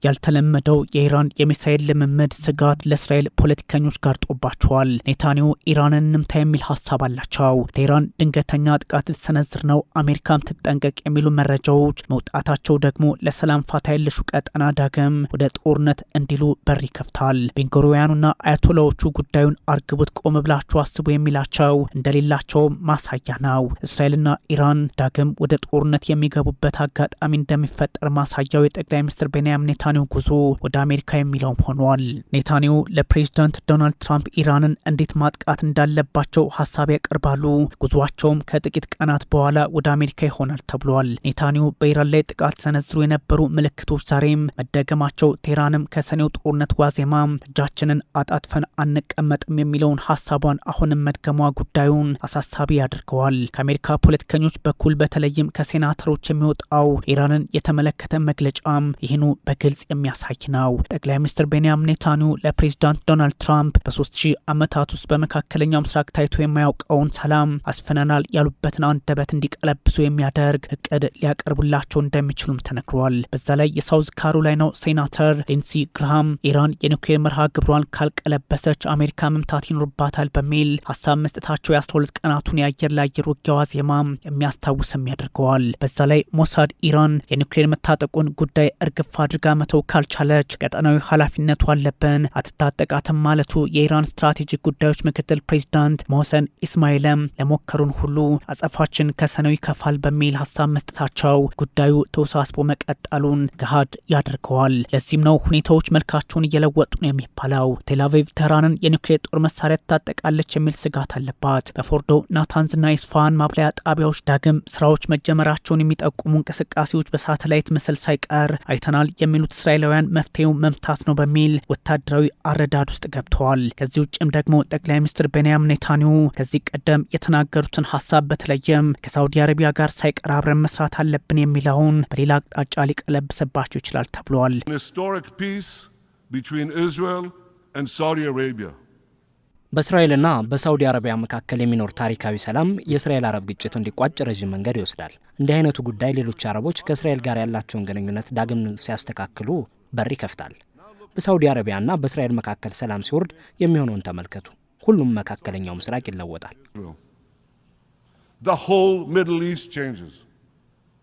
ያልተለመደው የኢራን የሚሳኤል ልምምድ ስጋት ለእስራኤል ፖለቲከኞች ጋር ጦባቸዋል። ኔታንያሁ ኢራንን እንምታ የሚል ሀሳብ አላቸው። ለኢራን ድንገተኛ ጥቃት ልትሰነዝር ነው፣ አሜሪካም ትጠንቀቅ የሚሉ መረጃዎች መውጣታቸው ደግሞ ለሰላም ፋታ የለሹ ቀጠና ዳግም ወደ ጦርነት እንዲሉ በር ይከፍታል። ቤንጎሪያኑና አያቶላዎቹ ጉዳዩን አርግቡት፣ ቆም ብላችሁ አስቡ የሚላቸው እንደሌላቸው ማሳያ ነው። እስራኤልና ኢራን ዳግም ወደ ጦርነት የሚገቡበት አጋጣሚ እንደሚፈጠር ማሳያው የጠቅላይ ሚኒስትር ቤንያሚን ኔታንያሁ ጉዞ ወደ አሜሪካ የሚለውም ሆኗል። ኔታንያሁ ለፕሬዚዳንት ዶናልድ ትራምፕ ኢራንን እንዴት ማጥቃት እንዳለባቸው ሀሳብ ያቀርባሉ። ጉዟቸውም ከጥቂት ቀናት በኋላ ወደ አሜሪካ ይሆናል ተብሏል። ኔታንያሁ በኢራን ላይ ጥቃት ሰነዝሩ የነበሩ ምልክቶች ዛሬም መደገማቸው ቴህራንም ከሰኔው ጦርነት ዋዜማ እጃችንን አጣጥፈን አንቀመጥም የሚለውን ሀሳቧን አሁንም መድገሟ ጉዳዩን አሳሳቢ ያደርገዋል። ከአሜሪካ ፖለቲከኞች በኩል በተለይም ከሴናተሮች የሚወጣው ኢራንን የተመለከተ መግለጫም ይህኑ በግልጽ የሚያሳይ ነው። ጠቅላይ ሚኒስትር ቤንያሚን ኔታንያሁ ለፕሬዚዳንት ዶናልድ ትራምፕ በ3000 ዓመታት ውስጥ በመካከለኛው ምስራቅ ታይቶ የማያውቀውን ሰላም አስፈነናል ያሉበትን አንደበት እንዲቀለብሱ የሚያደርግ እቅድ ሊያቀርቡላቸው እንደሚችሉም ተነግሯል። በዛ ላይ የሳውዝ ካሮላይናው ሴናተር ሊንሲ ግራሃም ኢራን የኒውክሌር መርሃ ግብሯን ካልቀለበሰች አሜሪካ መምታት ይኖርባታል በሚል ሀሳብ መስጠታቸው የ12 ቀናቱን የአየር ለአየር ውጊያ ዋዜማ የሚያስታውስም ያደርገዋል። በዛ ላይ ሞሳድ ኢራን የኒውክሌር መታጠቁን ጉዳይ እርግፍ አድርጋ መተው ካልቻለች ቀጠናዊ ኃላፊነቱ አለብን አትታጠቃትም ማለቱ የኢራን ስትራቴጂክ ጉዳዮች ምክትል ፕሬዚዳንት ሞሰን ኢስማኤልም ለሞከሩን ሁሉ አጸፋችን ከሰነው ይከፋል በሚል ሀሳብ መስጠታቸው ጉዳዩ ተወሳስቦ መቀጠሉን ገሃድ ያደርገዋል። ለዚህም ነው ሁኔታዎች መልካቸውን እየለወጡ ነው የሚባለው። ቴልአቪቭ ተህራንን የኒውክሌር ጦር መሳሪያ ትታጠቃለች የሚል ስጋት አለባት። በፎርዶ ናታንዝና ኢስፋሃን ማብለያ ጣቢያዎች ዳግም ስራዎች መጀመራቸውን የሚጠቁሙ እንቅስቃሴዎች በሳተላይት ምስል ሳይቀር አይተናል የሚሉት እስራኤላውያን መፍትሄው መምታት ነው በሚል ወታደራዊ አረዳድ ውስጥ ገብተዋል። ከዚህ ውጭም ደግሞ ጠቅላይ ሚኒስትር ቤንያሚን ኔታንያሁ ከዚህ ቀደም የተናገሩትን ሀሳብ በተለይም ከሳውዲ አረቢያ ጋር ሳይቀር አብረን መስራት አለብን የሚለውን በሌላ አቅጣጫ ሊቀለብስባቸው ይችላል ተብሏል። በእስራኤልና በሳውዲ አረቢያ መካከል የሚኖር ታሪካዊ ሰላም የእስራኤል አረብ ግጭት እንዲቋጭ ረዥም መንገድ ይወስዳል። እንዲህ አይነቱ ጉዳይ ሌሎች አረቦች ከእስራኤል ጋር ያላቸውን ግንኙነት ዳግም ሲያስተካክሉ በር ይከፍታል። በሳውዲ አረቢያና በእስራኤል መካከል ሰላም ሲወርድ የሚሆነውን ተመልከቱ። ሁሉም መካከለኛው ምስራቅ ይለወጣል።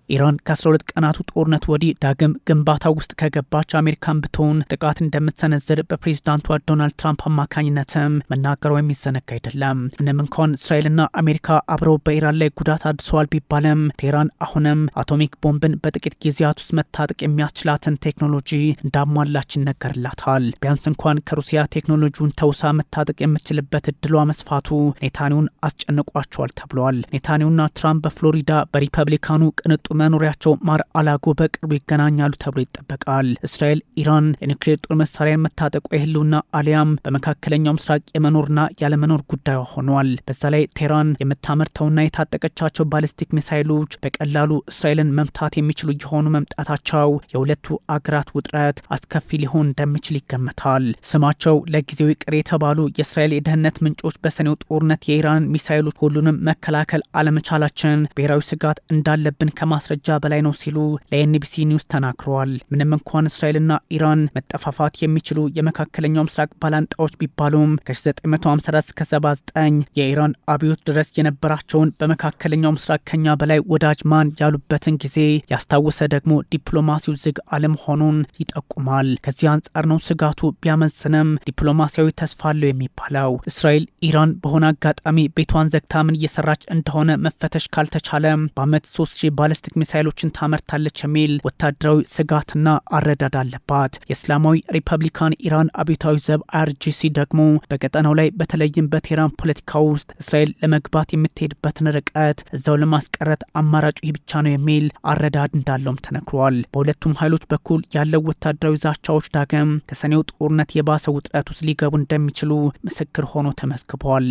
ኢራን ከ12 ቀናቱ ጦርነት ወዲህ ዳግም ግንባታ ውስጥ ከገባች አሜሪካን ብትሆን ጥቃት እንደምትሰነዝር በፕሬዚዳንቷ ዶናልድ ትራምፕ አማካኝነትም መናገሯ የሚዘነጋ አይደለም። ምንም እንኳን እስራኤልና አሜሪካ አብረው በኢራን ላይ ጉዳት አድርሰዋል ቢባልም ቴህራን አሁንም አቶሚክ ቦምብን በጥቂት ጊዜያት ውስጥ መታጠቅ የሚያስችላትን ቴክኖሎጂ እንዳሟላች ይነገርላታል። ቢያንስ እንኳን ከሩሲያ ቴክኖሎጂውን ተውሳ መታጠቅ የምትችልበት እድሏ መስፋቱ ኔታንያሁን አስጨንቋቸዋል ተብሏል። ኔታንያሁና ትራምፕ በፍሎሪዳ በሪፐብሊካኑ ቅንጡ መኖሪያቸው ማር አላጎ በቅርቡ ይገናኛሉ ተብሎ ይጠበቃል። እስራኤል ኢራን የኒውክሌር ጦር መሳሪያን መታጠቁ የህልውና አሊያም በመካከለኛው ምስራቅ የመኖርና ያለመኖር ጉዳዩ ሆኗል። በዛ ላይ ቴህራን የምታመርተውና የታጠቀቻቸው ባሊስቲክ ሚሳይሎች በቀላሉ እስራኤልን መምታት የሚችሉ የሆኑ መምጣታቸው የሁለቱ አገራት ውጥረት አስከፊ ሊሆን እንደሚችል ይገመታል። ስማቸው ለጊዜው ይቅር የተባሉ የእስራኤል የደህንነት ምንጮች በሰኔው ጦርነት የኢራን ሚሳይሎች ሁሉንም መከላከል አለመቻላችን ብሔራዊ ስጋት እንዳለብን ከማስረጃ በላይ ነው ሲሉ ለኤንቢሲ ኒውስ ተናግረዋል። ምንም እንኳን እስራኤልና ኢራን መጠፋፋት የሚችሉ የመካከለኛው ምስራቅ ባላንጣዎች ቢባሉም ከ1954 እስከ 79 የኢራን አብዮት ድረስ የነበራቸውን በመካከለኛው ምስራቅ ከኛ በላይ ወዳጅ ማን ያሉበትን ጊዜ ያስታወሰ ደግሞ ዲፕሎማሲው ዝግ አለመሆኑን ይጠቁማል። ከዚህ አንጻር ነው ስጋቱ ቢያመዝንም ዲፕሎማሲያዊ ተስፋ አለው የሚባለው። እስራኤል ኢራን በሆነ አጋጣሚ ቤቷን ዘግታ ምን እየሰራች እንደሆነ መፈተሽ ካልተቻለ በአመት 3000 ባሊስቲክ ሚሳይሎችን ታመርታለች የሚል ወታደራዊ ስጋትና አረዳድ አለባት። የእስላማዊ ሪፐብሊካን ኢራን አብዮታዊ ዘብ አይአርጂሲ ደግሞ በቀጠናው ላይ በተለይም በቴህራን ፖለቲካ ውስጥ እስራኤል ለመግባት የምትሄድበትን ርቀት እዛው ለማስቀረት አማራጩ ይህ ብቻ ነው የሚል አረዳድ እንዳለውም ተነግሯል። በሁለቱም ኃይሎች በኩል ያለው ወታደራዊ ዛቻዎች ዳግም ከሰኔው ጦርነት የባሰ ውጥረት ውስጥ ሊገቡ እንደሚችሉ ምስክር ሆኖ ተመዝግቧል።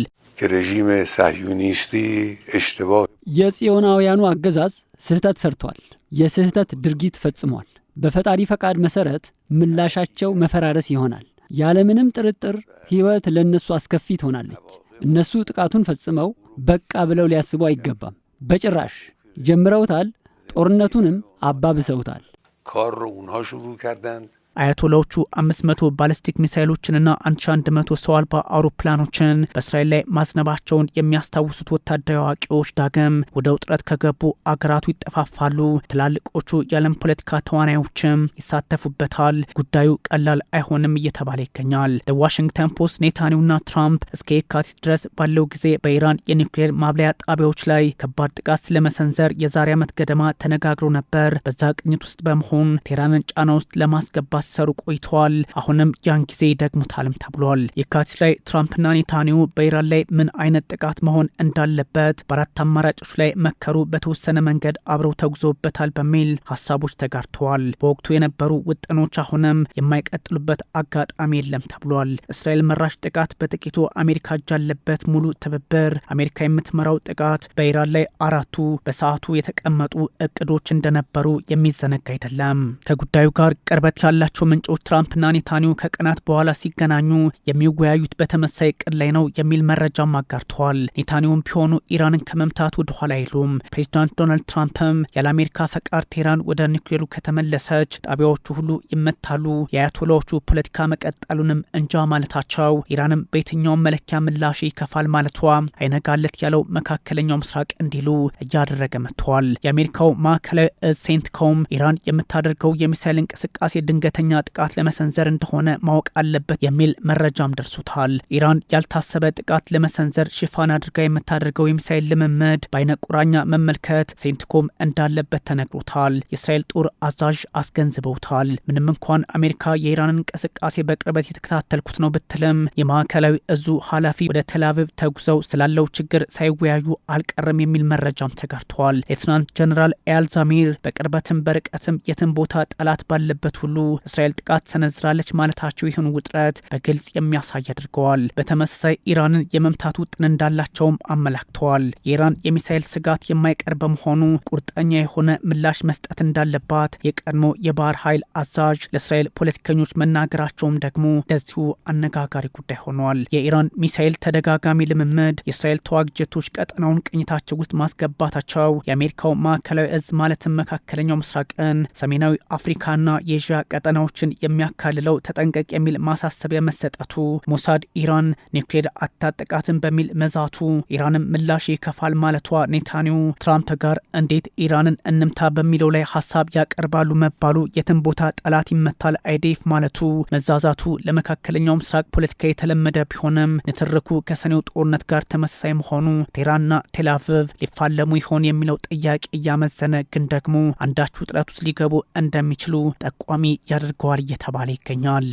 የጽዮናውያኑ አገዛዝ ስህተት ሰርቷል፣ የስህተት ድርጊት ፈጽሟል። በፈጣሪ ፈቃድ መሰረት ምላሻቸው መፈራረስ ይሆናል። ያለምንም ጥርጥር ሕይወት ለነሱ አስከፊ ትሆናለች። እነሱ ጥቃቱን ፈጽመው በቃ ብለው ሊያስቡ አይገባም። በጭራሽ ጀምረውታል፣ ጦርነቱንም አባብሰውታል። کار رو اونها شروع کردند አያቶላዎቹ 500 ባሊስቲክ ሚሳይሎችንና 1100 ሰው አልባ አውሮፕላኖችን በእስራኤል ላይ ማዝነባቸውን የሚያስታውሱት ወታደራዊ አዋቂዎች ዳግም ወደ ውጥረት ከገቡ አገራቱ ይጠፋፋሉ፣ ትላልቆቹ የዓለም ፖለቲካ ተዋናዮችም ይሳተፉበታል፣ ጉዳዩ ቀላል አይሆንም እየተባለ ይገኛል። ዋሽንግተን ፖስት ኔታንያሁና ትራምፕ እስከ የካቲት ድረስ ባለው ጊዜ በኢራን የኒውክሌር ማብለያ ጣቢያዎች ላይ ከባድ ጥቃት ስለመሰንዘር የዛሬ ዓመት ገደማ ተነጋግሮ ነበር። በዛ ቅኝት ውስጥ በመሆን ቴህራንን ጫና ውስጥ ለማስገባት ሲሰሩ ቆይተዋል። አሁንም ያን ጊዜ ይደግሙታልም ተብሏል። የካቲት ላይ ትራምፕና ኔታንያሁ በኢራን ላይ ምን አይነት ጥቃት መሆን እንዳለበት በአራት አማራጮች ላይ መከሩ። በተወሰነ መንገድ አብረው ተጉዞበታል በሚል ሀሳቦች ተጋርተዋል። በወቅቱ የነበሩ ውጥኖች አሁንም የማይቀጥሉበት አጋጣሚ የለም ተብሏል። እስራኤል መራሽ ጥቃት በጥቂቱ አሜሪካ እጅ ያለበት ሙሉ ትብብር፣ አሜሪካ የምትመራው ጥቃት በኢራን ላይ አራቱ በሰዓቱ የተቀመጡ እቅዶች እንደነበሩ የሚዘነጋ አይደለም። ከጉዳዩ ጋር ቅርበት ያላቸው ምንጮች ትራምፕና ኔታንያሁ ከቀናት በኋላ ሲገናኙ የሚወያዩት በተመሳይ እቅድ ላይ ነው የሚል መረጃም አጋርተዋል። ኔታንያሁም ቢሆኑ ኢራንን ከመምታት ወደ ኋላ አይሉም። ፕሬዚዳንት ዶናልድ ትራምፕም ያለ አሜሪካ ፈቃድ ቴህራን ወደ ኒውክሌሩ ከተመለሰች ጣቢያዎቹ ሁሉ ይመታሉ፣ የአያቶላዎቹ ፖለቲካ መቀጠሉንም እንጃ ማለታቸው ኢራንም በየትኛውም መለኪያ ምላሽ ይከፋል ማለቷ አይነጋለት ያለው መካከለኛው ምስራቅ እንዲሉ እያደረገ መጥቷል። የአሜሪካው ማዕከላዊ እዝ ሴንትኮም ኢራን የምታደርገው የሚሳይል እንቅስቃሴ ድንገተኛ ጥቃት ለመሰንዘር እንደሆነ ማወቅ አለበት የሚል መረጃም ደርሶታል። ኢራን ያልታሰበ ጥቃት ለመሰንዘር ሽፋን አድርጋ የምታደርገው የሚሳይል ልምምድ በአይነ ቁራኛ መመልከት ሴንትኮም እንዳለበት ተነግሮታል። የእስራኤል ጦር አዛዥ አስገንዝበውታል። ምንም እንኳን አሜሪካ የኢራንን እንቅስቃሴ በቅርበት የተከታተልኩት ነው ብትልም የማዕከላዊ እዙ ኃላፊ ወደ ቴልአቪቭ ተጉዘው ስላለው ችግር ሳይወያዩ አልቀረም የሚል መረጃም ተጋርተዋል። ሌትናንት ጀነራል ኤያል ዛሚር በቅርበትም በርቀትም የትም ቦታ ጠላት ባለበት ሁሉ እስራኤል ጥቃት ሰነዝራለች ማለታቸው ይህን ውጥረት በግልጽ የሚያሳይ አድርገዋል። በተመሳሳይ ኢራንን የመምታት ውጥን እንዳላቸውም አመላክተዋል። የኢራን የሚሳኤል ስጋት የማይቀር በመሆኑ ቁርጠኛ የሆነ ምላሽ መስጠት እንዳለባት የቀድሞ የባህር ኃይል አዛዥ ለእስራኤል ፖለቲከኞች መናገራቸውም ደግሞ እንደዚሁ አነጋጋሪ ጉዳይ ሆኗል። የኢራን ሚሳኤል ተደጋጋሚ ልምምድ የእስራኤል ተዋጊ ጀቶች ቀጠናውን ቅኝታቸው ውስጥ ማስገባታቸው የአሜሪካው ማዕከላዊ እዝ ማለትም መካከለኛው ምስራቅን፣ ሰሜናዊ አፍሪካና የኤዥያ ቀጠናዎችን የሚያካልለው ተጠንቀቅ የሚል ማሳሰቢያ መሰጠቱ፣ ሞሳድ ኢራን ኒውክሌር አታጠቃትን በሚል መዛቱ፣ ኢራንም ምላሽ ይከፋል ማለቷ፣ ኔታንያሁ ትራምፕ ጋር እንዴት ኢራንን እንምታ በሚለው ላይ ሀሳብ ያቀርባሉ መባሉ፣ የትም ቦታ ጠላት ይመታል አይዴፍ ማለቱ፣ መዛዛቱ ለመካከለኛው ምስራቅ ፖለቲካ የተለመደ ቢሆንም ንትርኩ ከሰኔው ጦርነት ጋር ተመሳሳይ መሆኑ ቴህራንና ቴልአቪቭ ሊፋለሙ ይሆን የሚለው ጥያቄ እያመዘነ ግን ደግሞ አንዳች ውጥረት ውስጥ ሊገቡ እንደሚችሉ ጠቋሚ ያደርገዋል እየተባለ ይገኛል።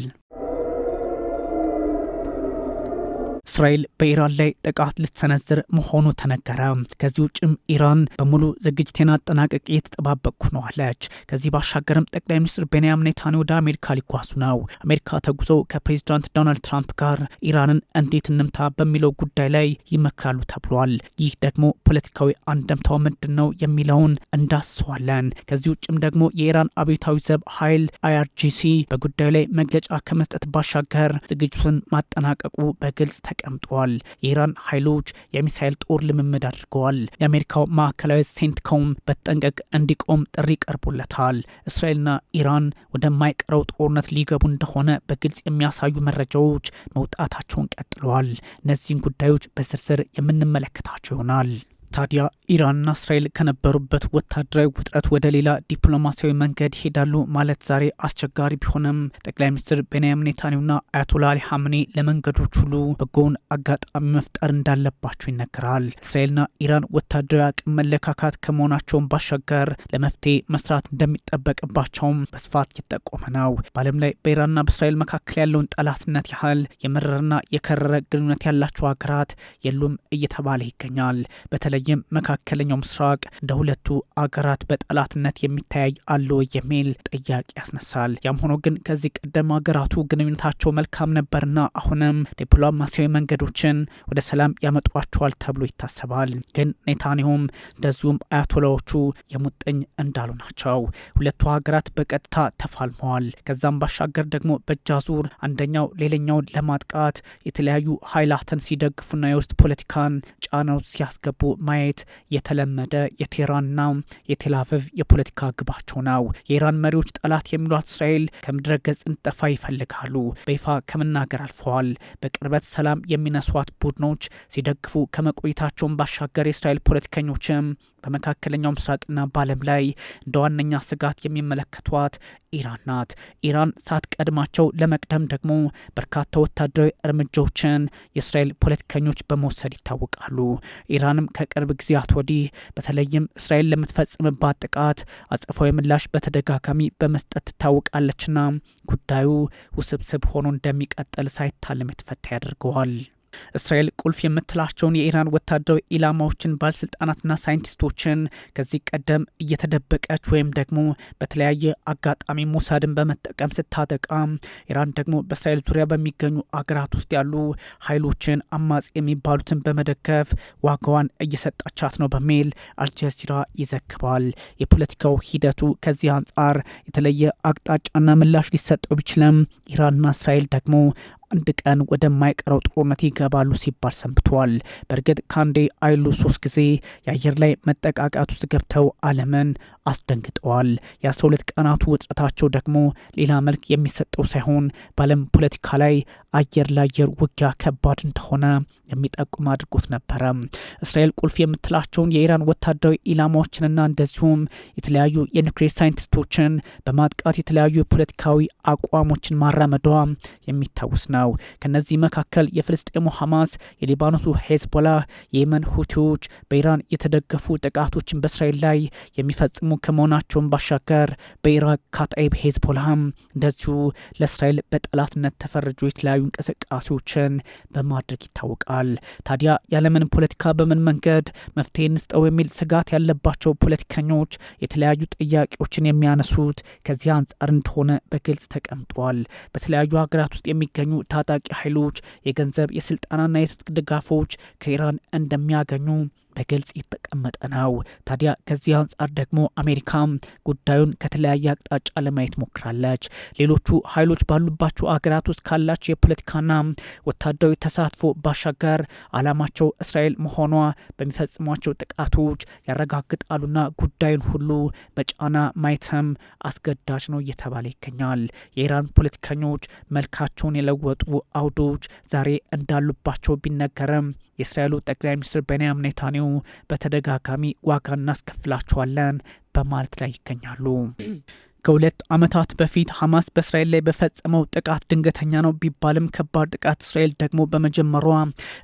እስራኤል በኢራን ላይ ጥቃት ልትሰነዝር መሆኑ ተነገረ። ከዚህ ውጭም ኢራን በሙሉ ዝግጅቴን አጠናቀቅ እየተጠባበቅኩ ነው አለች። ከዚህ ባሻገርም ጠቅላይ ሚኒስትር ቤንያሚን ኔታንያሁ ወደ አሜሪካ ሊጓዙ ነው። አሜሪካ ተጉዘው ከፕሬዚዳንት ዶናልድ ትራምፕ ጋር ኢራንን እንዴት እንምታ በሚለው ጉዳይ ላይ ይመክራሉ ተብሏል። ይህ ደግሞ ፖለቲካዊ አንደምታው ምንድን ነው የሚለውን እንዳስሰዋለን። ከዚህ ውጭም ደግሞ የኢራን አብዮታዊ ዘብ ኃይል IRGC በጉዳዩ ላይ መግለጫ ከመስጠት ባሻገር ዝግጅቱን ማጠናቀቁ በግልጽ ተቀምጧል። የኢራን ኃይሎች የሚሳኤል ጦር ልምምድ አድርገዋል። የአሜሪካው ማዕከላዊ ሴንትኮም በተጠንቀቅ እንዲቆም ጥሪ ቀርቦለታል። እስራኤልና ኢራን ወደማይቀረው ጦርነት ሊገቡ እንደሆነ በግልጽ የሚያሳዩ መረጃዎች መውጣታቸውን ቀጥለዋል። እነዚህን ጉዳዮች በዝርዝር የምንመለከታቸው ይሆናል። ታዲያ ኢራንና እስራኤል ከነበሩበት ወታደራዊ ውጥረት ወደ ሌላ ዲፕሎማሲያዊ መንገድ ይሄዳሉ ማለት ዛሬ አስቸጋሪ ቢሆንም ጠቅላይ ሚኒስትር ቤንያሚን ኔታንያሁና አያቶላ አሊ ሐምኔ ለመንገዶች ሁሉ በጎውን አጋጣሚ መፍጠር እንዳለባቸው ይነገራል። እስራኤልና ኢራን ወታደራዊ አቅም መለካካት ከመሆናቸውን ባሻገር ለመፍትሄ መስራት እንደሚጠበቅባቸውም በስፋት እየጠቆመ ነው። በዓለም ላይ በኢራንና በእስራኤል መካከል ያለውን ጠላትነት ያህል የመረረና የከረረ ግንኙነት ያላቸው ሀገራት የሉም እየተባለ ይገኛል። በተለይም መካከለኛው ምስራቅ እንደ ሁለቱ አገራት በጠላትነት የሚተያይ አለ የሚል ጥያቄ ያስነሳል። ያም ሆኖ ግን ከዚህ ቀደም ሀገራቱ ግንኙነታቸው መልካም ነበርና አሁንም ዲፕሎማሲያዊ መንገዶችን ወደ ሰላም ያመጧቸዋል ተብሎ ይታሰባል። ግን ኔታንያሁም እንደዚሁም አያቶላዎቹ የሙጥኝ እንዳሉ ናቸው። ሁለቱ ሀገራት በቀጥታ ተፋልመዋል። ከዛም ባሻገር ደግሞ በእጃዙር አንደኛው ሌላኛውን ለማጥቃት የተለያዩ ኃይላትን ሲደግፉና የውስጥ ፖለቲካን ጫናው ሲያስገቡ ማየት የተለመደ የቴህራንና የቴልአቪቭ የፖለቲካ ግባቸው ነው። የኢራን መሪዎች ጠላት የሚሏት እስራኤል ከምድረ ገጽ እንጠፋ ይፈልጋሉ። በይፋ ከመናገር አልፈዋል። በቅርበት ሰላም የሚነሷት ቡድኖች ሲደግፉ ከመቆየታቸውን ባሻገር የእስራኤል ፖለቲከኞችም በመካከለኛው ምስራቅና በዓለም ላይ እንደ ዋነኛ ስጋት የሚመለከቷት ኢራን ናት። ኢራን ሳትቀድማቸው ለመቅደም ደግሞ በርካታ ወታደራዊ እርምጃዎችን የእስራኤል ፖለቲከኞች በመውሰድ ይታወቃሉ። ኢራንም ከቅርብ ጊዜያት ወዲህ በተለይም እስራኤል ለምትፈጽምባት ጥቃት አጸፋዊ ምላሽ በተደጋጋሚ በመስጠት ትታወቃለችና ጉዳዩ ውስብስብ ሆኖ እንደሚቀጥል ሳይታለም የተፈታ ያደርገዋል። እስራኤል ቁልፍ የምትላቸውን የኢራን ወታደራዊ ኢላማዎችን፣ ባለስልጣናትና ሳይንቲስቶችን ከዚህ ቀደም እየተደበቀች ወይም ደግሞ በተለያየ አጋጣሚ ሞሳድን በመጠቀም ስታጠቃ፣ ኢራን ደግሞ በእስራኤል ዙሪያ በሚገኙ አገራት ውስጥ ያሉ ኃይሎችን አማጺ የሚባሉትን በመደገፍ ዋጋዋን እየሰጣቻት ነው በሚል አልጀዚራ ይዘግባል። የፖለቲካው ሂደቱ ከዚህ አንጻር የተለየ አቅጣጫና ምላሽ ሊሰጠው ቢችልም ኢራንና እስራኤል ደግሞ አንድ ቀን ወደማይቀረው ጦርነት ይገባሉ ሲባል ሰንብተዋል። በእርግጥ ካንዴ አይሉ 3 ጊዜ የአየር ላይ መጠቃቃት ውስጥ ገብተው ዓለምን አስደንግጠዋል። የ12 ቀናቱ ውጥረታቸው ደግሞ ሌላ መልክ የሚሰጠው ሳይሆን በዓለም ፖለቲካ ላይ አየር ለአየር ውጊያ ከባድ እንደሆነ የሚጠቁም አድርጎት ነበረ። እስራኤል ቁልፍ የምትላቸውን የኢራን ወታደራዊ ኢላማዎችንና እንደዚሁም የተለያዩ የኒውክሌር ሳይንቲስቶችን በማጥቃት የተለያዩ የፖለቲካዊ አቋሞችን ማራመዷ የሚታወስ ነው። ከነዚህ መካከል የፍልስጤሙ ሐማስ፣ የሊባኖሱ ሄዝቦላህ፣ የየመን ሁቲዎች በኢራን የተደገፉ ጥቃቶችን በእስራኤል ላይ የሚፈጽሙ ከመሆናቸውን ባሻገር በኢራቅ ካታኢብ ሄዝቦላህም እንደዚሁ ለእስራኤል በጠላትነት ተፈርጆ የተለያዩ እንቅስቃሴዎችን በማድረግ ይታወቃል። ታዲያ የዓለምን ፖለቲካ በምን መንገድ መፍትሄ እንስጠው የሚል ስጋት ያለባቸው ፖለቲከኞች የተለያዩ ጥያቄዎችን የሚያነሱት ከዚህ አንጻር እንደሆነ በግልጽ ተቀምጧል። በተለያዩ ሀገራት ውስጥ የሚገኙ ታጣቂ ኃይሎች የገንዘብ የስልጣናና የትጥቅ ድጋፎች ከኢራን እንደሚያገኙ በግልጽ የተቀመጠ ነው። ታዲያ ከዚህ አንጻር ደግሞ አሜሪካ ጉዳዩን ከተለያየ አቅጣጫ ለማየት ሞክራለች። ሌሎቹ ኃይሎች ባሉባቸው አገራት ውስጥ ካላቸው የፖለቲካና ወታደራዊ ተሳትፎ ባሻገር ዓላማቸው እስራኤል መሆኗ በሚፈጽሟቸው ጥቃቶች ያረጋግጣሉና ጉዳዩን ሁሉ በጫና ማየትም አስገዳጅ ነው እየተባለ ይገኛል። የኢራን ፖለቲከኞች መልካቸውን የለወጡ አውዶች ዛሬ እንዳሉባቸው ቢነገርም የእስራኤሉ ጠቅላይ ሚኒስትር ቤንያሚን ኔታንያሁ በተደጋጋሚ ዋጋ እናስከፍላቸዋለን በማለት ላይ ይገኛሉ። ከ2 ዓመታት በፊት ሐማስ በእስራኤል ላይ በፈጸመው ጥቃት ድንገተኛ ነው ቢባልም ከባድ ጥቃት እስራኤል ደግሞ በመጀመሯ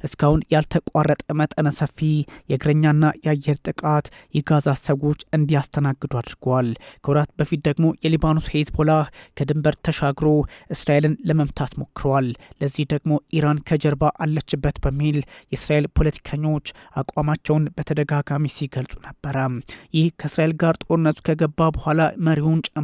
እስካሁን ያልተቋረጠ መጠነ ሰፊ የእግረኛና የአየር ጥቃት የጋዛ ሰዎች እንዲያስተናግዱ አድርገዋል። ከወራት በፊት ደግሞ የሊባኖስ ሄዝቦላህ ከድንበር ተሻግሮ እስራኤልን ለመምታት ሞክረዋል። ለዚህ ደግሞ ኢራን ከጀርባ አለችበት በሚል የእስራኤል ፖለቲከኞች አቋማቸውን በተደጋጋሚ ሲገልጹ ነበረ። ይህ ከእስራኤል ጋር ጦርነቱ ከገባ በኋላ መሪውን ጨምሮ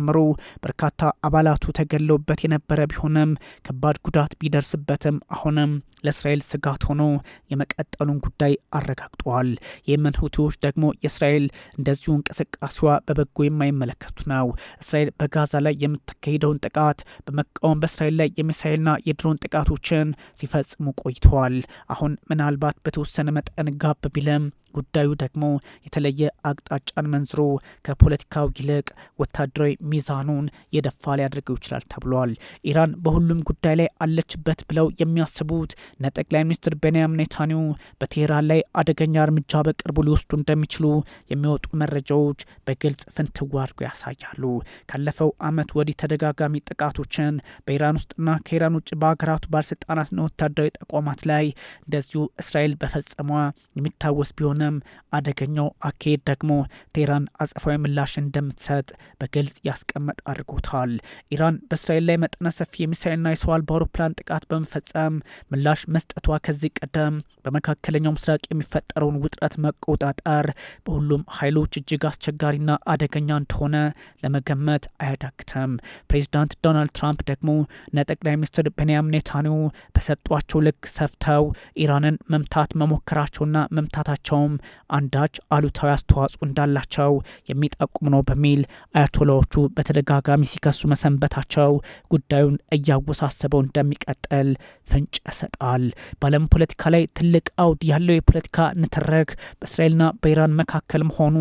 በርካታ አባላቱ ተገለውበት የነበረ ቢሆንም ከባድ ጉዳት ቢደርስበትም አሁንም ለእስራኤል ስጋት ሆኖ የመቀጠሉን ጉዳይ አረጋግጠዋል። የየመን ሁቲዎች ደግሞ የእስራኤል እንደዚሁ እንቅስቃሴዋ በበጎ የማይመለከቱ ነው። እስራኤል በጋዛ ላይ የምትካሄደውን ጥቃት በመቃወም በእስራኤል ላይ የሚሳኤልና የድሮን ጥቃቶችን ሲፈጽሙ ቆይተዋል። አሁን ምናልባት በተወሰነ መጠን ጋብ ቢለም ጉዳዩ ደግሞ የተለየ አቅጣጫን መንዝሮ ከፖለቲካው ይልቅ ወታደራዊ ሚዛኑን የደፋ ሊያደርገው ይችላል ተብሏል። ኢራን በሁሉም ጉዳይ ላይ አለችበት ብለው የሚያስቡት ጠቅላይ ሚኒስትር ቤንያሚን ኔታንያሁ በቴህራን ላይ አደገኛ እርምጃ በቅርቡ ሊወስዱ እንደሚችሉ የሚወጡ መረጃዎች በግልጽ ፍንትው አድርገው ያሳያሉ። ካለፈው ዓመት ወዲህ ተደጋጋሚ ጥቃቶችን በኢራን ውስጥና ከኢራን ውጭ በሀገራቱ ባለስልጣናትና ወታደራዊ ተቋማት ላይ እንደዚሁ እስራኤል በፈጸሟ የሚታወስ ቢሆን አደገኛው አካሄድ ደግሞ ቴህራን አጸፋዊ ምላሽ እንደምትሰጥ በግልጽ ያስቀመጥ አድርጎታል። ኢራን በእስራኤል ላይ መጠነ ሰፊ የሚሳኤልና የሰው አልባ አውሮፕላን ጥቃት በመፈጸም ምላሽ መስጠቷ ከዚህ ቀደም በመካከለኛው ምስራቅ የሚፈጠረውን ውጥረት መቆጣጠር በሁሉም ኃይሎች እጅግ አስቸጋሪና አደገኛ እንደሆነ ለመገመት አያዳግተም። ፕሬዚዳንት ዶናልድ ትራምፕ ደግሞ ጠቅላይ ሚኒስትር ቤንያሚን ኔታንያሁ በሰጧቸው ልክ ሰፍተው ኢራንን መምታት መሞከራቸውና መምታታቸውም አንዳች አሉታዊ አስተዋጽኦ እንዳላቸው የሚጠቁም ነው በሚል አያቶላዎቹ በተደጋጋሚ ሲከሱ መሰንበታቸው ጉዳዩን እያወሳሰበው እንደሚቀጥል ፍንጭ ያሰጣል። በዓለም ፖለቲካ ላይ ትልቅ አውድ ያለው የፖለቲካ ንትርክ በእስራኤልና በኢራን መካከል መሆኑ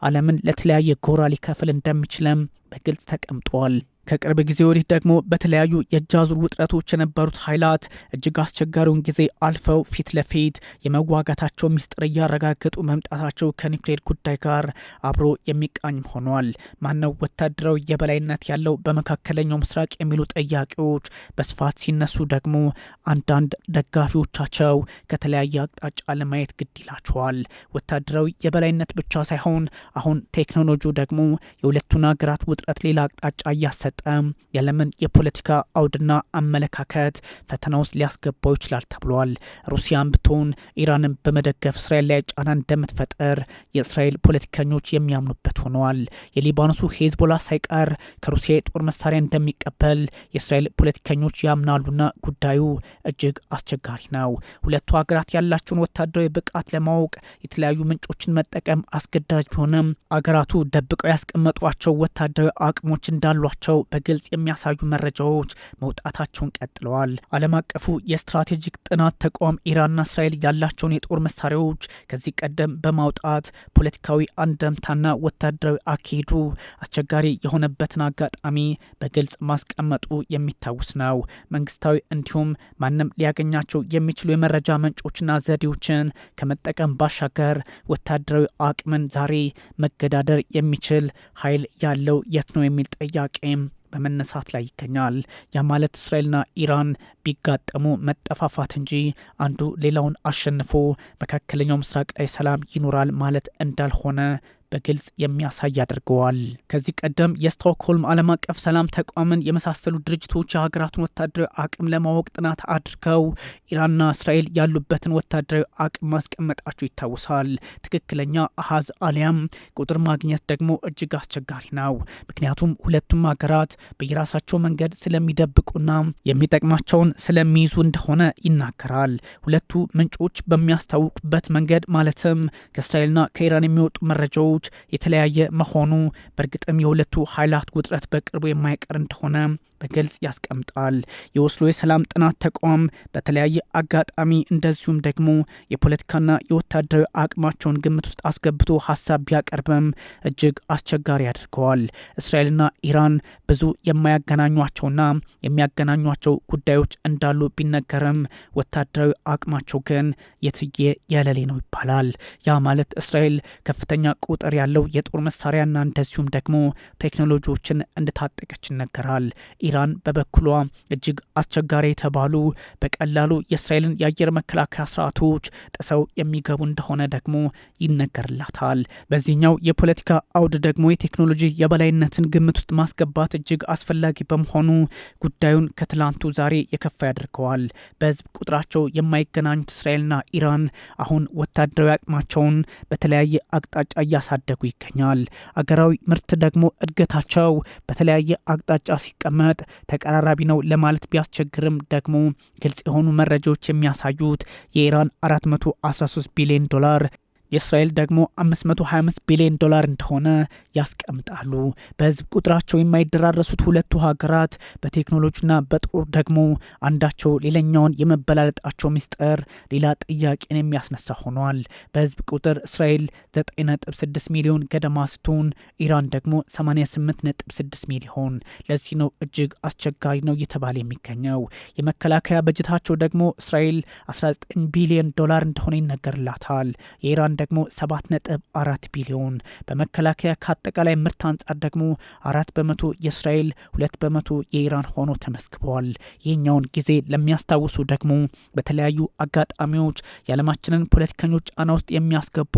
ዓለምን ለተለያየ ጎራ ሊከፍል እንደሚችልም በግልጽ ተቀምጧል። ከቅርብ ጊዜ ወዲህ ደግሞ በተለያዩ የእጅ አዙር ውጥረቶች የነበሩት ኃይላት እጅግ አስቸጋሪውን ጊዜ አልፈው ፊት ለፊት የመዋጋታቸው ሚስጥር እያረጋገጡ መምጣታቸው ከኒውክሌር ጉዳይ ጋር አብሮ የሚቃኝ ሆኗል። ማነው ወታደራዊ የበላይነት ያለው በመካከለኛው ምስራቅ የሚሉ ጥያቄዎች በስፋት ሲነሱ ደግሞ አንዳንድ ደጋፊዎቻቸው ከተለያየ አቅጣጫ ለማየት ግድ ይላቸዋል። ወታደራዊ የበላይነት ብቻ ሳይሆን አሁን ቴክኖሎጂው ደግሞ የሁለቱን ሀገራት ውጥረት ሌላ አቅጣጫ እያሰጠ የዓለምን የፖለቲካ አውድና አመለካከት ፈተና ውስጥ ሊያስገባው ይችላል ተብሏል። ሩሲያን ብትሆን ኢራንን በመደገፍ እስራኤል ላይ ጫና እንደምትፈጥር የእስራኤል ፖለቲከኞች የሚያምኑበት ሆነዋል። የሊባኖሱ ሄዝቦላ ሳይቀር ከሩሲያ የጦር መሳሪያ እንደሚቀበል የእስራኤል ፖለቲከኞች ያምናሉና ጉዳዩ እጅግ አስቸጋሪ ነው። ሁለቱ ሀገራት ያላቸውን ወታደራዊ ብቃት ለማወቅ የተለያዩ ምንጮችን መጠቀም አስገዳጅ ቢሆንም አገራቱ ደብቀው ያስቀመጧቸው ወታደራዊ አቅሞች እንዳሏቸው በግልጽ የሚያሳዩ መረጃዎች መውጣታቸውን ቀጥለዋል። ዓለም አቀፉ የስትራቴጂክ ጥናት ተቋም ኢራንና እስራኤል ያላቸውን የጦር መሳሪያዎች ከዚህ ቀደም በማውጣት ፖለቲካዊ አንደምታና ወታደራዊ አካሄዱ አስቸጋሪ የሆነበትን አጋጣሚ በግልጽ ማስቀመጡ የሚታወስ ነው። መንግስታዊ እንዲሁም ማንም ሊያገኛቸው የሚችሉ የመረጃ መንጮችና ዘዴዎችን ከመጠቀም ባሻገር ወታደራዊ አቅምን ዛሬ መገዳደር የሚችል ኃይል ያለው የት ነው የሚል ጥያቄም በመነሳት ላይ ይገኛል። ያ ማለት እስራኤልና ኢራን ቢጋጠሙ መጠፋፋት እንጂ አንዱ ሌላውን አሸንፎ መካከለኛው ምስራቅ ላይ ሰላም ይኖራል ማለት እንዳልሆነ በግልጽ የሚያሳይ ያደርገዋል። ከዚህ ቀደም የስቶክሆልም ዓለም አቀፍ ሰላም ተቋምን የመሳሰሉ ድርጅቶች የሀገራቱን ወታደራዊ አቅም ለማወቅ ጥናት አድርገው ኢራንና እስራኤል ያሉበትን ወታደራዊ አቅም ማስቀመጣቸው ይታወሳል። ትክክለኛ አሃዝ አሊያም ቁጥር ማግኘት ደግሞ እጅግ አስቸጋሪ ነው። ምክንያቱም ሁለቱም ሀገራት በየራሳቸው መንገድ ስለሚደብቁና የሚጠቅማቸውን ስለሚይዙ እንደሆነ ይናገራል። ሁለቱ ምንጮች በሚያስታውቁበት መንገድ ማለትም ከእስራኤልና ከኢራን የሚወጡ መረጃዎች የተለያየ መሆኑ በእርግጥም የሁለቱ ኃይላት ውጥረት በቅርቡ የማይቀር እንደሆነ በግልጽ ያስቀምጣል። የኦስሎ የሰላም ጥናት ተቋም በተለያየ አጋጣሚ እንደዚሁም ደግሞ የፖለቲካና የወታደራዊ አቅማቸውን ግምት ውስጥ አስገብቶ ሀሳብ ቢያቀርብም እጅግ አስቸጋሪ ያደርገዋል። እስራኤልና ኢራን ብዙ የማያገናኟቸውና የሚያገናኟቸው ጉዳዮች እንዳሉ ቢነገርም ወታደራዊ አቅማቸው ግን የትዬ የለሌ ነው ይባላል። ያ ማለት እስራኤል ከፍተኛ ቁጥር ያለው የጦር መሳሪያና እንደዚሁም ደግሞ ቴክኖሎጂዎችን እንድታጠቀች ይነገራል። ኢራን በበኩሏ እጅግ አስቸጋሪ የተባሉ በቀላሉ የእስራኤልን የአየር መከላከያ ስርዓቶች ጥሰው የሚገቡ እንደሆነ ደግሞ ይነገርላታል። በዚህኛው የፖለቲካ አውድ ደግሞ የቴክኖሎጂ የበላይነትን ግምት ውስጥ ማስገባት እጅግ አስፈላጊ በመሆኑ ጉዳዩን ከትላንቱ ዛሬ የከፋ ያደርገዋል። በህዝብ ቁጥራቸው የማይገናኙት እስራኤልና ኢራን አሁን ወታደራዊ አቅማቸውን በተለያየ አቅጣጫ እያሳደጉ ይገኛል። አገራዊ ምርት ደግሞ እድገታቸው በተለያየ አቅጣጫ ሲቀመጥ ተቀራራቢ ነው ለማለት ቢያስቸግርም ደግሞ ግልጽ የሆኑ መረጃዎች የሚያሳዩት የኢራን $413 ቢሊዮን የእስራኤል ደግሞ $525 ቢሊዮን እንደሆነ ያስቀምጣሉ። በህዝብ ቁጥራቸው የማይደራረሱት ሁለቱ ሀገራት በቴክኖሎጂና በጦር ደግሞ አንዳቸው ሌላኛውን የመበላለጣቸው ሚስጥር ሌላ ጥያቄን የሚያስነሳ ሆኗል። በህዝብ ቁጥር እስራኤል 9.6 ሚሊዮን ገደማ ስትሆን ኢራን ደግሞ 88.6 ሚሊዮን። ለዚህ ነው እጅግ አስቸጋሪ ነው እየተባለ የሚገኘው። የመከላከያ በጀታቸው ደግሞ እስራኤል $19 ቢሊዮን እንደሆነ ይነገርላታል። የኢራን ደግሞ 7.4 ቢሊዮን። በመከላከያ ከአጠቃላይ ምርት አንጻር ደግሞ 4% የእስራኤል 2% የኢራን ሆኖ ተመስግበዋል። ይህኛውን ጊዜ ለሚያስታውሱ ደግሞ በተለያዩ አጋጣሚዎች የዓለማችንን ፖለቲከኞች ጫና ውስጥ የሚያስገቡ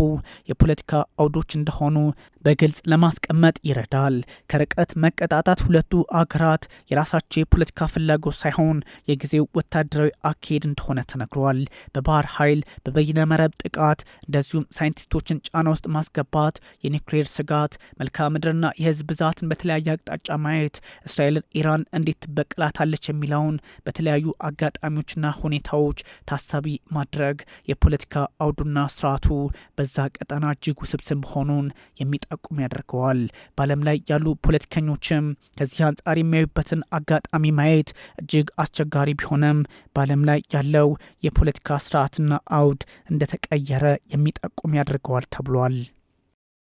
የፖለቲካ አውዶች እንደሆኑ በግልጽ ለማስቀመጥ ይረዳል። ከርቀት መቀጣጣት ሁለቱ አገራት የራሳቸው የፖለቲካ ፍላጎት ሳይሆን የጊዜው ወታደራዊ አካሄድ እንደሆነ ተነግሯል። በባህር ኃይል፣ በበይነ መረብ ጥቃት እንደዚሁም ሳይንቲስቶችን ጫና ውስጥ ማስገባት፣ የኒውክሌር ስጋት፣ መልክዓ ምድርና የህዝብ ብዛትን በተለያየ አቅጣጫ ማየት እስራኤልን ኢራን እንዴት ትበቅላታለች የሚለውን በተለያዩ አጋጣሚዎችና ሁኔታዎች ታሳቢ ማድረግ የፖለቲካ አውዱና ስርዓቱ በዛ ቀጠና እጅግ ውስብስብ መሆኑን የሚጠቁም ያደርገዋል። በዓለም ላይ ያሉ ፖለቲከኞችም ከዚህ አንጻር የሚያዩበትን አጋጣሚ ማየት እጅግ አስቸጋሪ ቢሆንም በዓለም ላይ ያለው የፖለቲካ ስርዓትና አውድ እንደተቀየረ የሚጠቁም ያደርገዋል ተብሏል።